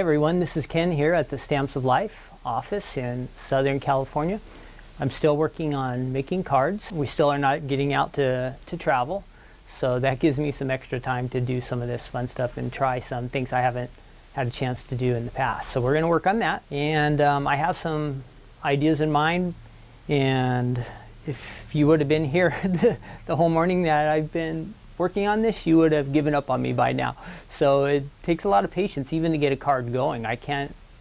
Hi everyone, this is Ken here at the Stamps of Life office in Southern California. I'm still working on making cards. We still are not getting out to travel, so that gives me some extra time to do some of this fun stuff and try some things I haven't had a chance to do in the past. So we're going to work on that, and I have some ideas in mind, and if you would have been here the whole morning that I've been working on this, you would have given up on me by now. So it takes a lot of patience even to get a card going.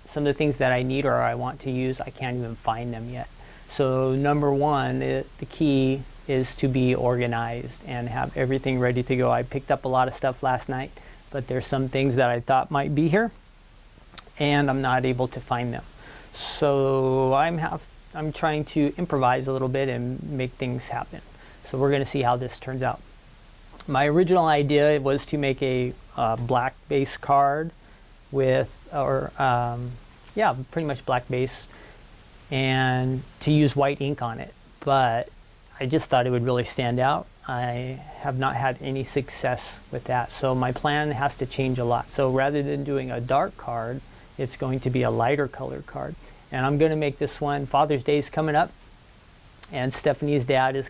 Some of the things that I need or I want to use, I can't even find them yet. So number one, the key is to be organized and have everything ready to go. I picked up a lot of stuff last night, but there's some things that I thought might be here and I'm not able to find them. So I'm trying to improvise a little bit and make things happen. So we're going to see how this turns out. My original idea was to make a black base card with, pretty much black base, and to use white ink on it. But I just thought it would really stand out. I have not had any success with that. So my plan has to change a lot. So rather than doing a dark card, it's going to be a lighter color card. And I'm going to make this one, Father's Day is coming up. And Stephanie's dad is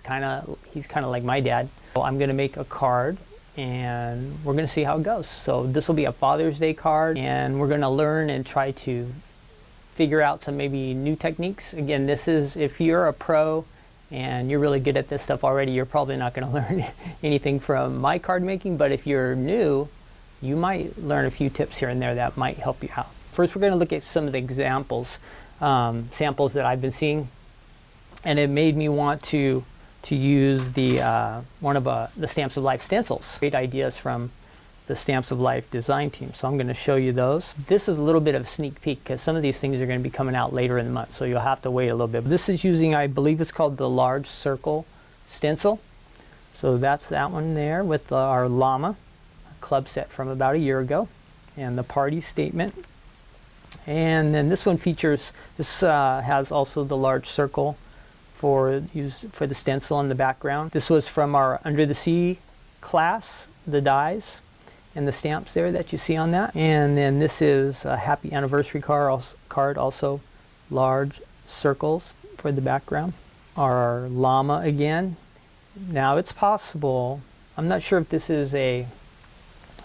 he's kind of like my dad. So I'm going to make a card and we're going to see how it goes. So this will be a Father's Day card, and we're going to learn and try to figure out some maybe new techniques. Again, this is, if you're a pro and you're really good at this stuff already, you're probably not going to learn anything from my card making, but if you're new, you might learn a few tips here and there that might help you out. First, we're going to look at some of the examples, samples that I've been seeing. And it made me want to use one of the Stamps of Life stencils. Great ideas from the Stamps of Life design team. So I'm going to show you those. This is a little bit of a sneak peek because some of these things are going to be coming out later in the month, so you'll have to wait a little bit. This is using, I believe it's called the large circle stencil. So that's that one there with our llama club set from about a year ago, and the party statement. And then this one features, has also the large circle for the stencil in the background. This was from our Under the Sea class, the dies and the stamps there that you see on that. And then this is a happy anniversary card, also large circles for the background. Our llama again. Now it's possible, I'm not sure if this is a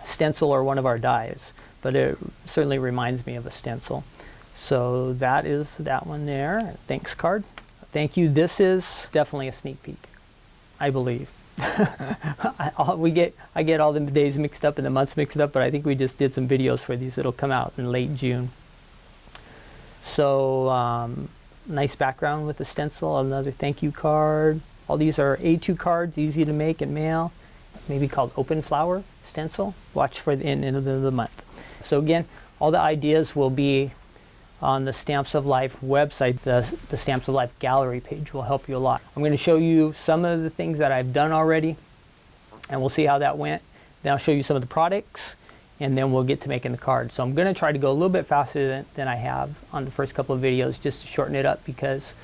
stencil or one of our dies, but it certainly reminds me of a stencil. So that is that one there. Thanks card. Thank you. This is definitely a sneak peek, I believe. I get all the days mixed up and the months mixed up, but I think we just did some videos for these that'll come out in late June. So nice background with the stencil, another thank you card. All these are A2 cards, easy to make and mail, maybe called open flower stencil. Watch for the end of the month. So again, all the ideas will be on the Stamps of Life website. The Stamps of Life gallery page will help you a lot. I'm going to show you some of the things that I've done already, and we'll see how that went. Then I'll show you some of the products, and then we'll get to making the card. So I'm going to try to go a little bit faster than I have on the first couple of videos, just to shorten it up, because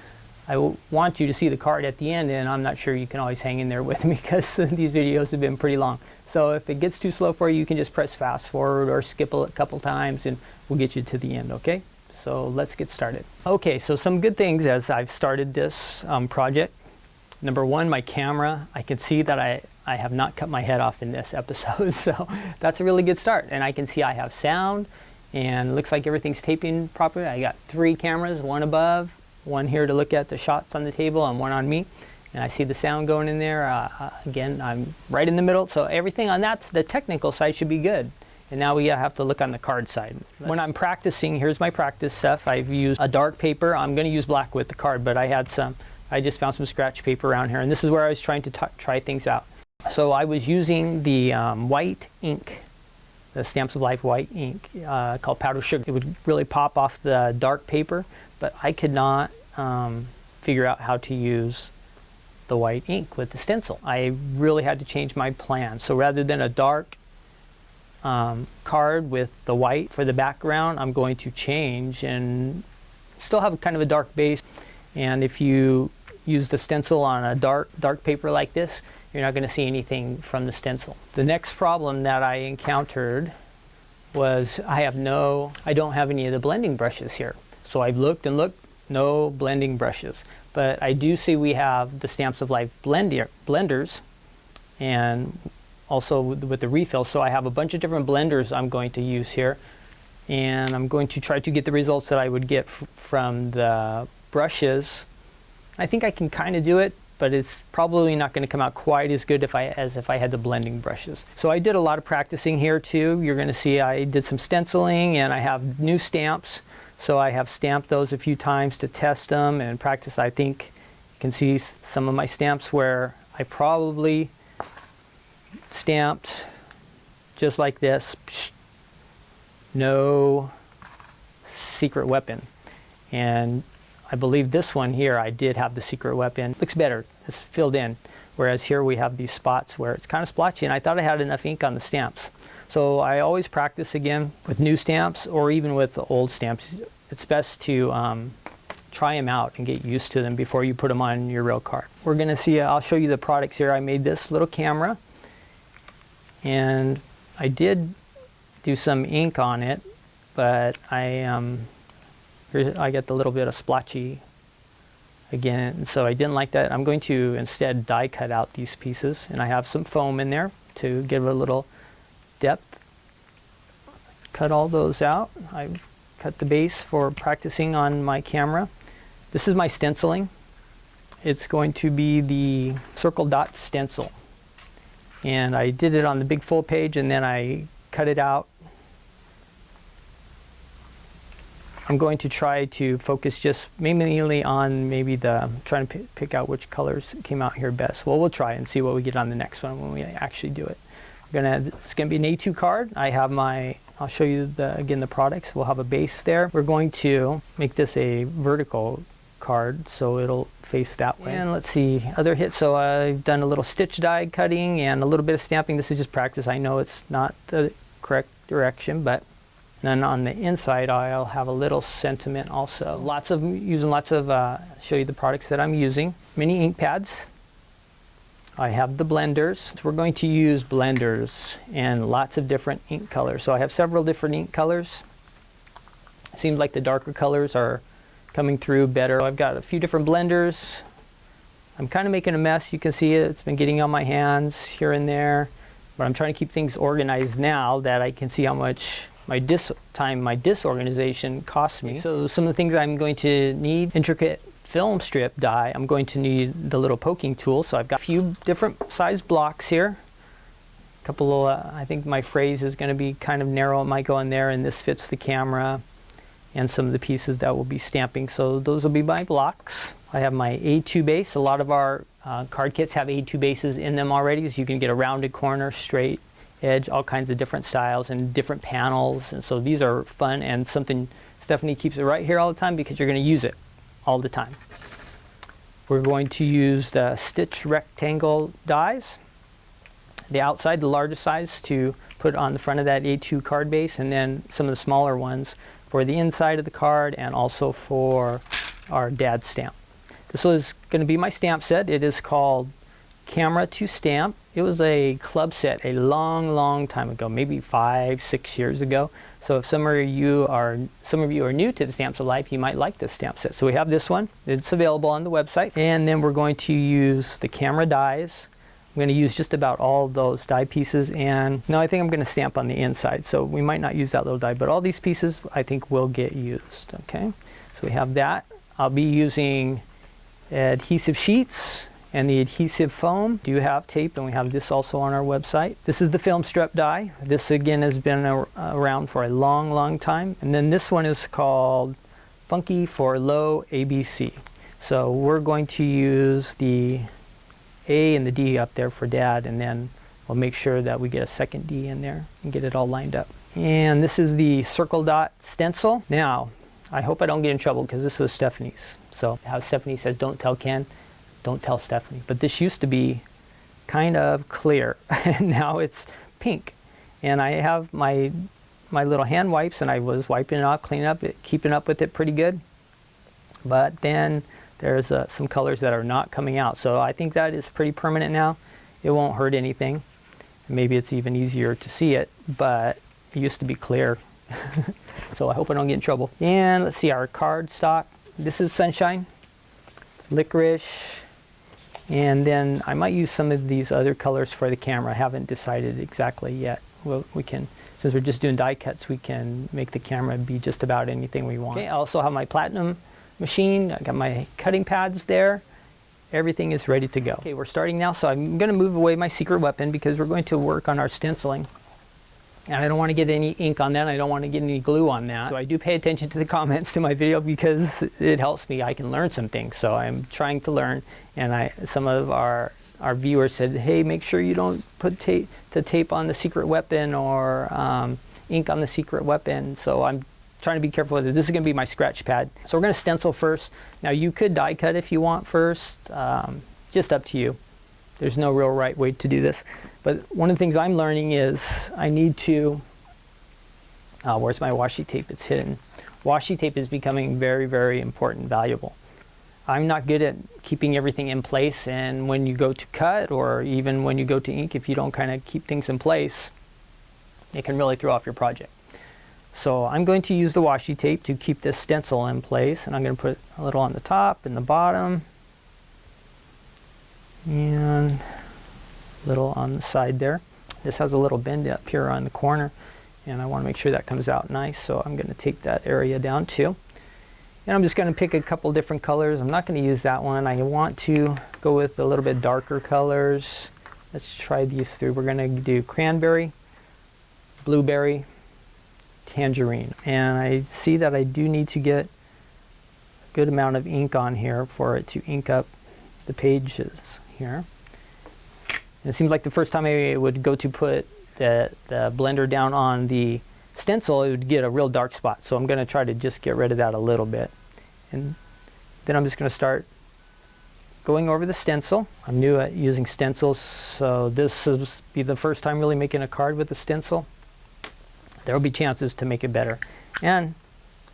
I want you to see the card at the end, and I'm not sure you can always hang in there with me because these videos have been pretty long. So if it gets too slow for you, you can just press fast forward or skip a couple times, and we'll get you to the end, okay? So let's get started. Okay, so some good things as I've started this project. Number one, my camera. I can see that I have not cut my head off in this episode, so that's a really good start. And I can see I have sound, and it looks like everything's taping properly. I got 3 cameras, one above, one here to look at the shots on the table, and one on me. And I see the sound going in there. Again, I'm right in the middle, so everything on the technical side should be good. And now we have to look on the card side. When I'm practicing, here's my practice stuff. I've used a dark paper. I'm going to use black with the card, but I just found some scratch paper around here, and this is where I was trying to try things out. So I was using the white ink, the Stamps of Life white ink called powder sugar. It would really pop off the dark paper, but I could not figure out how to use the white ink with the stencil. I really had to change my plan. So rather than a dark card with the white for the background, I'm going to change and still have kind of a dark base. And if you use the stencil on a dark paper like this, you're not going to see anything from the stencil. The next problem that I encountered was I don't have any of the blending brushes here. So I've looked and looked, no blending brushes. But I do see we have the Stamps of Life blenders, and also with the refill. So I have a bunch of different blenders I'm going to use here, and I'm going to try to get the results that I would get from the brushes. I think I can kind of do it, but it's probably not going to come out quite as good as if I had the blending brushes. So I did a lot of practicing here too. You're going to see I did some stenciling, and I have new stamps. So I have stamped those a few times to test them and practice. I think you can see some of my stamps where I probably stamped just like this. No secret weapon. And I believe this one here, I did have the secret weapon. Looks better, it's filled in. Whereas here we have these spots where it's kind of splotchy, and I thought I had enough ink on the stamps. So I always practice again with new stamps or even with the old stamps. It's best to try them out and get used to them before you put them on your real card. We're gonna see, I'll show you the products here. I made this little camera, and I did do some ink on it, but I got the little bit of splotchy again, so I didn't like that. I'm going to instead die cut out these pieces, and I have some foam in there to give it a little depth. Cut all those out. I've cut the base for practicing on my camera. This is my stenciling. It's going to be the circle dot stencil, and I did it on the big full page, and then I cut it out. I'm going to try to focus just mainly on trying to pick out which colors came out here best. Well, we'll try and see what we get on the next one when we actually do it. It's going to be an A2 card. I'll show you again the products. We'll have a base there. We're going to make this a vertical card, so it'll face that way. And let's see, other hits. So I've done a little stitch die cutting and a little bit of stamping. This is just practice. I know it's not the correct direction, but then on the inside, I'll have a little sentiment also. Show you the products that I'm using. Mini ink pads. I have the blenders. So we're going to use blenders and lots of different ink colors. So I have several different ink colors. Seems like the darker colors are coming through better. I've got a few different blenders. I'm kind of making a mess. You can see it. It's been getting on my hands here and there. But I'm trying to keep things organized now that I can see how much my disorganization costs me. So some of the things I'm going to need: intricate film strip die. I'm going to need the little poking tool. So I've got a few different size blocks here. A couple of, I think my phrase is going to be kind of narrow. It might go in there, and this fits the camera and some of the pieces that we'll be stamping. So those will be my blocks. I have my A2 base. A lot of our card kits have A2 bases in them already, so you can get a rounded corner, straight edge, all kinds of different styles and different panels. And so these are fun, and something Stephanie keeps it right here all the time because you're going to use it all the time. We're going to use the stitch rectangle dies, the outside, the largest size, to put on the front of that A2 card base, and then some of the smaller ones for the inside of the card and also for our dad stamp. This is going to be my stamp set. It is called Camera to Stamp. It was a club set a long time ago, maybe 5-6 years ago. So if some of you are new to the Stamps of Life, you might like this stamp set. So we have this one. It's available on the website. And then we're going to use the camera dies. I'm going to use just about all those die pieces, and no, I think I'm going to stamp on the inside, so we might not use that little die, but all these pieces I think will get used. Okay, so we have that. I'll be using adhesive sheets and the adhesive foam. Do have tape, and we have this also on our website. This is the film strip die. This again has been around for a long time. And then this one is called Funky for Low ABC. So we're going to use the A and the D up there for Dad, and then we'll make sure that we get a second D in there and get it all lined up. And this is the circle dot stencil. Now, I hope I don't get in trouble because this was Stephanie's. So how Stephanie says, don't tell Ken, don't tell Stephanie. But this used to be kind of clear, and now it's pink. And I have my little hand wipes, and I was wiping it off, cleaning up, keeping up with it pretty good. But then there's some colors that are not coming out. So I think that is pretty permanent now. It won't hurt anything. Maybe it's even easier to see it, but It used to be clear. So I hope I don't get in trouble. And let's see, our card stock. This is Sunshine, Licorice, and then I might use some of these other colors for the camera. I haven't decided exactly yet. Well, we can, since we're just doing die cuts, we can make the camera be just about anything we want. Okay, I also have my platinum machine. I got my cutting pads there. Everything is ready to go. Okay, we're starting now, so I'm going to move away my secret weapon because we're going to work on our stenciling. And I don't want to get any ink on that. I don't want to get any glue on that. So I do pay attention to the comments to my video because it helps me. I can learn some things. So I'm trying to learn. And some of our viewers said, hey, make sure you don't put tape on the secret weapon or ink on the secret weapon. So I'm trying to be careful with it. This is going to be my scratch pad. So we're going to stencil first. Now you could die cut if you want first. Just up to you. There's no real right way to do this. But one of the things I'm learning is I need to, where's my washi tape? It's hidden. Washi tape is becoming very, very important, valuable. I'm not good at keeping everything in place, and when you go to cut or even when you go to ink, if you don't kind of keep things in place, it can really throw off your project. So I'm going to use the washi tape to keep this stencil in place, and I'm going to put a little on the top and the bottom, and little on the side there. This has a little bend up here on the corner, and I want to make sure that comes out nice, so I'm going to take that area down too. And I'm just going to pick a couple different colors. I'm not going to use that one. I want to go with a little bit darker colors. Let's try these three. We're going to do cranberry, blueberry, tangerine. And I see that I do need to get a good amount of ink on here for it to ink up the pages here. And it seems like the first time I would go to put the blender down on the stencil, it would get a real dark spot. So I'm going to try to just get rid of that a little bit. And then I'm just going to start going over the stencil. I'm new at using stencils, so this will be the first time really making a card with a stencil. There will be chances to make it better. And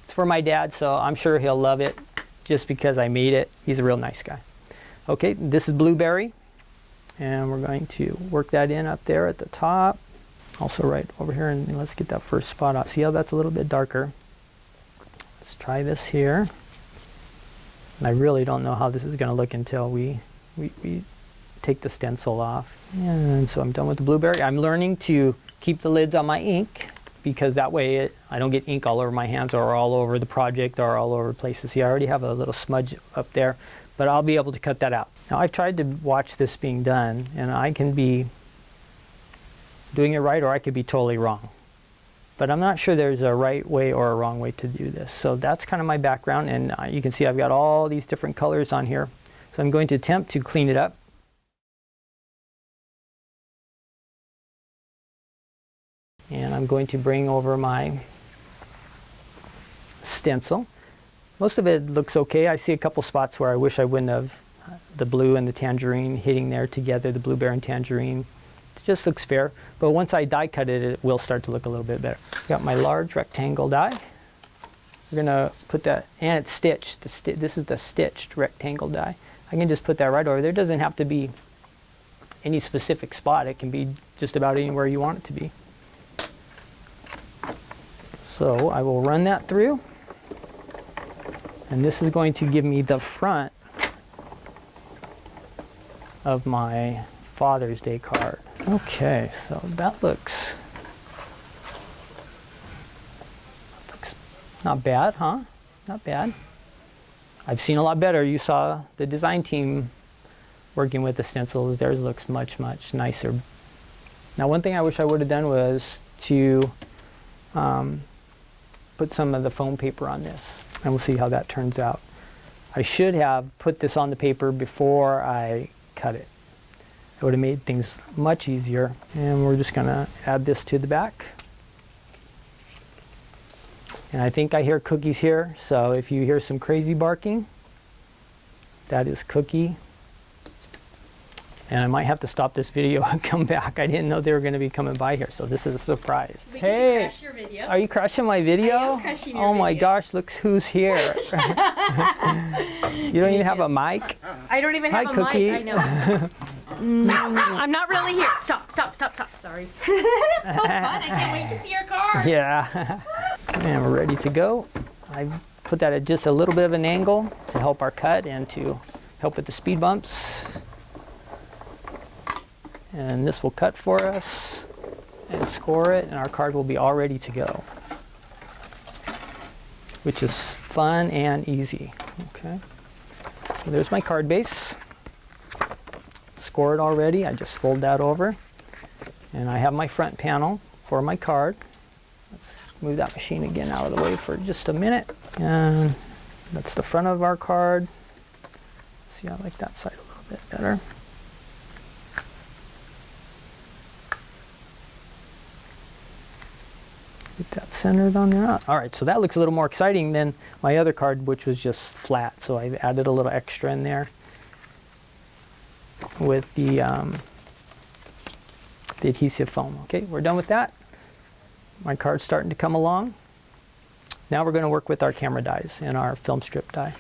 it's for my dad, so I'm sure he'll love it just because I made it. He's a real nice guy. Okay, this is blueberry. And we're going to work that in up there at the top. Also right over here, and let's get that first spot out. See how that's a little bit darker? Let's try this here. And I really don't know how this is going to look until we take the stencil off. And so I'm done with the blueberry. I'm learning to keep the lids on my ink because that way I don't get ink all over my hands or all over the project or all over places. See, I already have a little smudge up there, but I'll be able to cut that out. Now I've tried to watch this being done, and I can be doing it right or I could be totally wrong. But I'm not sure there's a right way or a wrong way to do this. So that's kind of my background, and you can see I've got all these different colors on here. So I'm going to attempt to clean it up. And I'm going to bring over my stencil. Most of it looks okay. I see a couple spots where I wish I wouldn't have the blue and the tangerine hitting there together, the blueberry and tangerine. It just looks fair. But once I die cut it, it will start to look a little bit better. Got my large rectangle die. We're gonna put that, and it's stitched. This is the stitched rectangle die. I can just put that right over there. It doesn't have to be any specific spot. It can be just about anywhere you want it to be. So I will run that through. And this is going to give me the front of my Father's Day card. Okay, so that looks not bad, huh? Not bad. I've seen a lot better. You saw the design team working with the stencils. Theirs looks much, much nicer. Now, one thing I wish I would have done was to put some of the foam paper on this, and we'll see how that turns out. I should have put this on the paper before I cut it. It would have made things much easier. And we're just going to add this to the back. And I think I hear Cookie's here, so if you hear some crazy barking, that is Cookie. And I might have to stop this video and come back. I didn't know they were going to be coming by here, so this is a surprise. We hey, crash your video. Are you crashing my video? I am crashing your video. Oh my gosh, look who's here. You don't even have a mic? I don't even have a Cookie. mic, I know. I'm not really here. Stop. Sorry. Oh, fun. I can't wait to see your car. Yeah. And we're ready to go. I put that at just a little bit of an angle to help our cut and to help with the speed bumps. And this will cut for us and score it, and our card will be all ready to go, which is fun and easy. Okay. So there's my card base. Scored already. I just fold that over, and I have my front panel for my card. Let's move that machine again out of the way for just a minute, and that's the front of our card. See, I like that side a little bit better. Get that centered on there. All right, so that looks a little more exciting than my other card, which was just flat. So I've added a little extra in there with the adhesive foam. Okay, we're done with that. My card's starting to come along. Now we're going to work with our camera dies and our film strip die.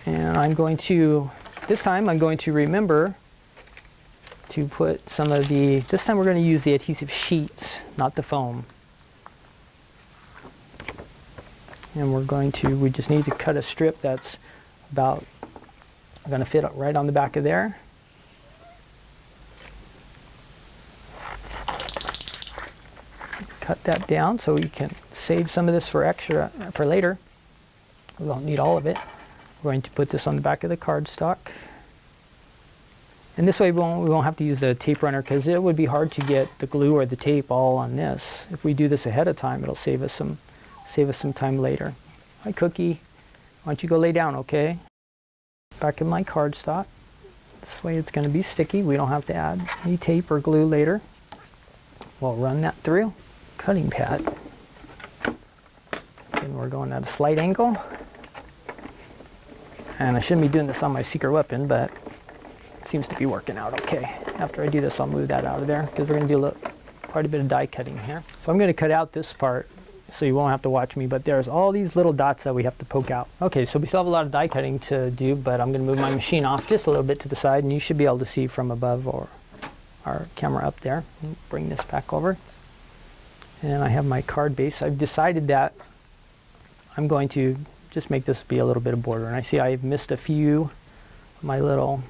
And I'm going to, this time I'm going to remember to put some of the, this time we're going to use the adhesive sheets, not the foam. And we're going to, we just need to cut a strip that's about, going to fit right on the back of there. Cut that down so we can save some of this for extra, for later. We won't need all of it. We're going to put this on the back of the cardstock. And this way we won't have to use the tape runner, because it would be hard to get the glue or the tape all on this. If we do this ahead of time, it'll save us some time later. Hi, Cookie. Why don't you go lay down, okay? Back in my cardstock. This way it's going to be sticky. We don't have to add any tape or glue later. We'll run that through. Cutting pad. And we're going at a slight angle. And I shouldn't be doing this on my secret weapon, but it seems to be working out okay. After I do this, I'll move that out of there, because we're going to do quite a bit of die cutting here. So I'm going to cut out this part so you won't have to watch me, but there's all these little dots that we have to poke out. Okay, so we still have a lot of die cutting to do, but I'm going to move my machine off just a little bit to the side, and you should be able to see from above or our camera up there. Bring this back over. And I have my card base. I've decided that I'm going to just make this be a little bit of border. And I see I've missed a few of my little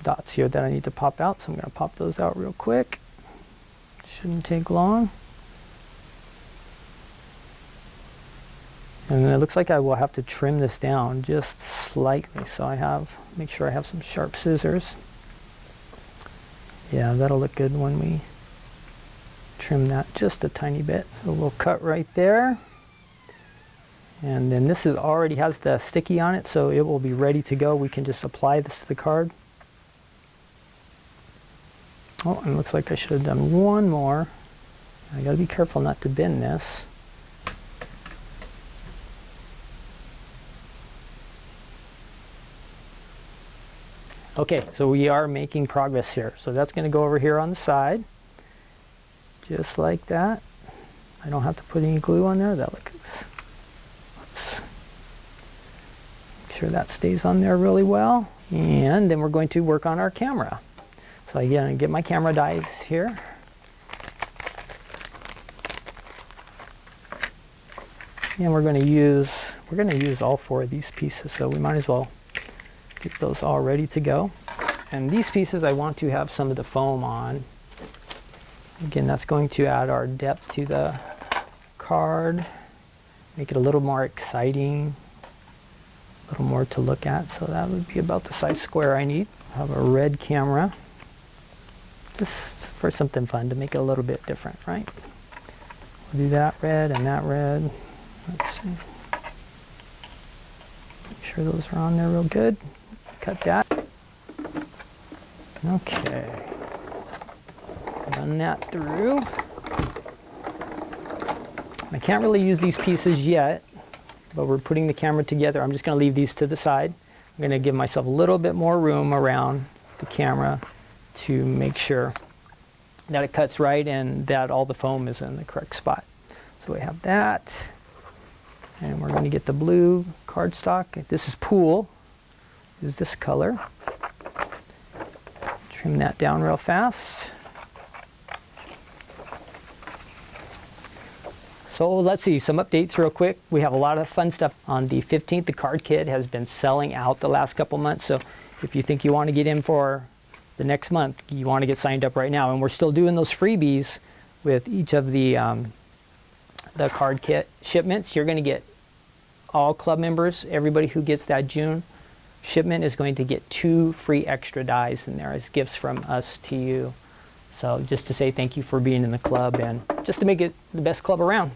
dots here that I need to pop out, so I'm going to pop those out real quick. Shouldn't take long. And it looks like I will have to trim this down just slightly, so make sure I have some sharp scissors. Yeah, that'll look good when we trim that just a tiny bit. So we'll cut right there. And then this already has the sticky on it, so it will be ready to go. We can just apply this to the card. Oh, and it looks like I should have done one more. I gotta be careful not to bend this. Okay, so we are making progress here. So that's going to go over here on the side, just like that. I don't have to put any glue on there. That looks. Oops. Make sure that stays on there really well. And then we're going to work on our camera. So I'm going to get my camera dies here. And we're going to use all four of these pieces, so we might as well get those all ready to go. And these pieces I want to have some of the foam on. Again, that's going to add our depth to the card, make it a little more exciting, a little more to look at. So that would be about the size square I need. I have a red camera. Just for something fun to make it a little bit different, right? We'll do that red and that red. Let's see. Make sure those are on there real good. Cut that. Okay. Run that through. I can't really use these pieces yet, but we're putting the camera together. I'm just going to leave these to the side. I'm going to give myself a little bit more room around the camera to make sure that it cuts right and that all the foam is in the correct spot. So we have that. And we're going to get the blue cardstock. This is Pool. Is this color. Trim that down real fast. So let's see, some updates real quick. We have a lot of fun stuff. On the 15th, the card kit has been selling out the last couple months. So if you think you want to get in for the next month, you want to get signed up right now. And we're still doing those freebies with each of the card kit shipments. You're going to get all club members, everybody who gets that June shipment is going to get 2 free extra dies in there as gifts from us to you. So just to say thank you for being in the club and just to make it the best club around.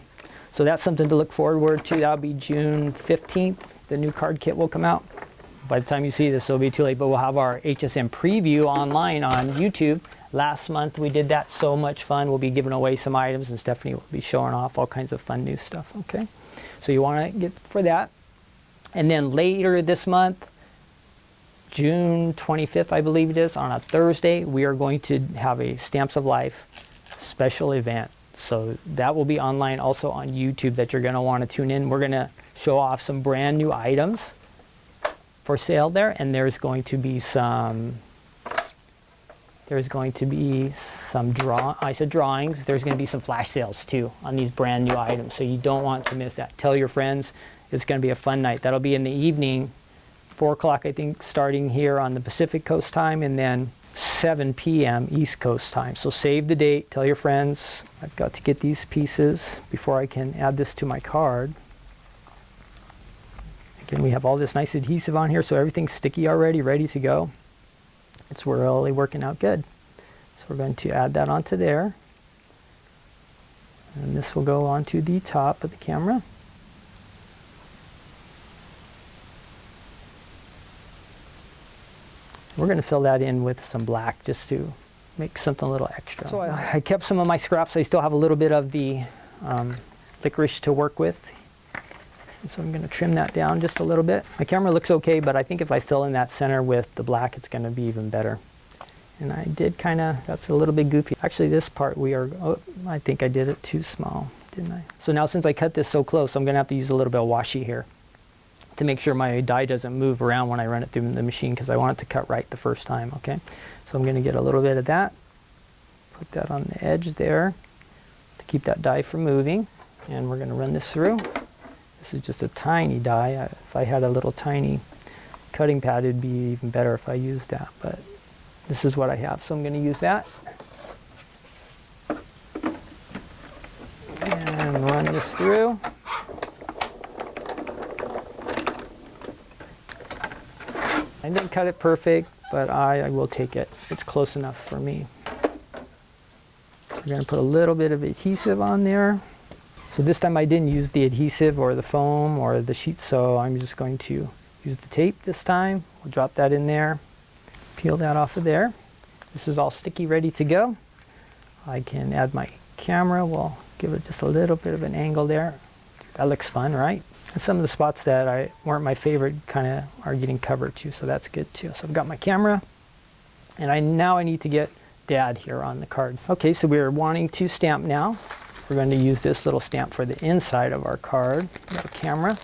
So that's something to look forward to. That'll be June 15th. The new card kit will come out. By the time you see this, it'll be too late, but we'll have our HSM preview online on YouTube. Last month we did that, so much fun. We'll be giving away some items and Stephanie will be showing off all kinds of fun new stuff, okay? So you want to get for that. And then later this month, June 25th, I believe it is, on a Thursday, we are going to have a Stamps of Life special event. So that will be online also on YouTube that you're going to want to tune in. We're going to show off some brand new items for sale there, and there's going to be some drawings. There's going to be some flash sales too on these brand new items, so you don't want to miss that. Tell your friends. It's going to be a fun night. That'll be in the evening, 4 o'clock I think, starting here on the Pacific Coast time, and then 7 p.m. East Coast time. So save the date, tell your friends. I've got to get these pieces before I can add this to my card. Again, we have all this nice adhesive on here, so everything's sticky already, ready to go. It's really working out good. So we're going to add that onto there. And this will go onto the top of the camera. We're going to fill that in with some black just to make something a little extra. So I kept some of my scraps. I still have a little bit of the licorice to work with. So I'm going to trim that down just a little bit. My camera looks okay, but I think if I fill in that center with the black, it's going to be even better. And I did kind of, that's a little bit goofy. Actually, this part I think I did it too small, didn't I? So now since I cut this so close, I'm going to have to use a little bit of washi here to make sure my die doesn't move around when I run it through the machine, because I want it to cut right the first time, okay? So I'm going to get a little bit of that, put that on the edge there to keep that die from moving, and we're going to run this through. This is just a tiny die. If I had a little tiny cutting pad, it'd be even better if I used that, but this is what I have, so I'm going to use that. And run this through. I didn't cut it perfect, but I will take it. It's close enough for me. We're going to put a little bit of adhesive on there. So this time I didn't use the adhesive or the foam or the sheet, so I'm just going to use the tape this time. We'll drop that in there, peel that off of there. This is all sticky, ready to go. I can add my camera. We'll give it just a little bit of an angle there. That looks fun, right? And some of the spots that weren't my favorite kind of are getting covered too, so that's good too. So I've got my camera, and now I need to get Dad here on the card. Okay, so we're wanting to stamp now. We're going to use this little stamp for the inside of our card. We've got a camera,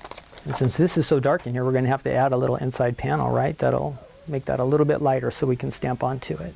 and since this is so dark in here, we're going to have to add a little inside panel, right? That'll make that a little bit lighter so we can stamp onto it.